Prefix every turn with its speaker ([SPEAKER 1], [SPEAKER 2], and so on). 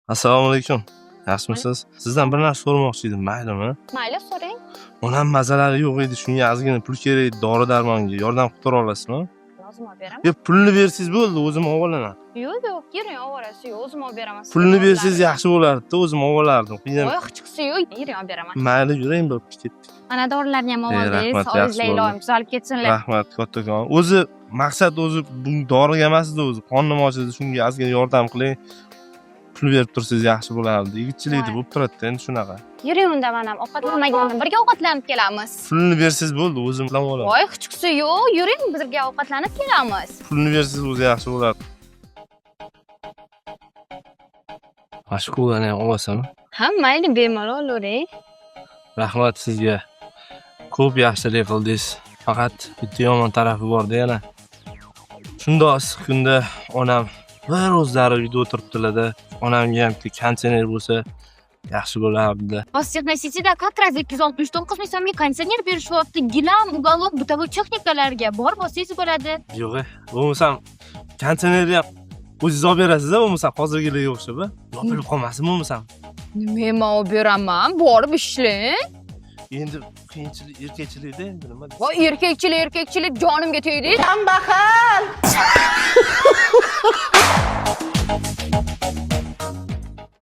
[SPEAKER 1] Assalomu alaykum. Yaxshimisiz? Sizdan bir narsa so'ramoqchi edim, maylimi?
[SPEAKER 2] Mayli, so'rang.
[SPEAKER 1] Onam mazalari yo'q edi, shunga ozgina pul kerak edi, dori-darmonga yordam qilib olasizmi?
[SPEAKER 2] Yozib olib beraman.
[SPEAKER 1] Yo, pulni bersangiz bo'ldi, o'zim ololaman.
[SPEAKER 2] Yo'q, yuring, ovorasiz, o'zim olib beraman.
[SPEAKER 1] Pulni bersangiz yaxshi bo'lardi, o'zim olardim.
[SPEAKER 2] Voy, chiqsa yo'q, yuring, olib beraman.
[SPEAKER 1] Mayli, yuring, bo'p ketdik.
[SPEAKER 2] Mana dorilarni ham oldingiz,
[SPEAKER 1] rahmat, yaxshi
[SPEAKER 2] oizlar
[SPEAKER 1] bo'ldi.
[SPEAKER 2] iloyim tuzalib ketsinlar.
[SPEAKER 1] Rahmat, kattakon. O'zi maqsad o'zi bu doriga emasdi o'zi, qornim ochildi, shunga ozgina yordam qiling. Pul berib tursangiz yaxshi bo'lardi. Yigitchilikda bo'lib turadi endi shunaqa.
[SPEAKER 2] Yuring, unda mana ovqatlanmagandan birga ovqatlanib kelamiz.
[SPEAKER 1] Pulni bersangiz bo'ldi, o'zim bilan olaman.
[SPEAKER 2] Voy, chiqsa yo'q, yuring, birga ovqatlanib kelamiz.
[SPEAKER 1] Pulni bersangiz o'zi yaxshi bo'lardi. Mashkulani ham olasanmi?
[SPEAKER 2] Ha, mayli, bemalol olavering.
[SPEAKER 1] Rahmat sizga. Ko'p yaxshilik qildingiz. Faqat bitta yomon tarafi bor-da yana. Shundoq issiq kunda onam bir o'zlari uyda o'tiribdilar-da. Onamga ham konditsioner bo'lsa yaxshi bo'lardi.
[SPEAKER 2] Вас всех на сети как раз 269 ming so'mga konditsioner berishyapti. Gilam, uголок, butaviy texnikalarga bor bo'lsangiz bo'ladi.
[SPEAKER 1] Yo'q, bo'lmasam konditsionerni ham o'zingiz olib berasiz-a, bo'lmasam hozirgilarga o'xshab, yopilib qolmasin bo'lmasam.
[SPEAKER 2] Men olib beraman, borib ishlang.
[SPEAKER 1] Endi qiyinchilik, erkakchilikda endi nima deysiz?
[SPEAKER 2] Voy, erkakchilik jonimga tegdi.
[SPEAKER 3] Kambag'al.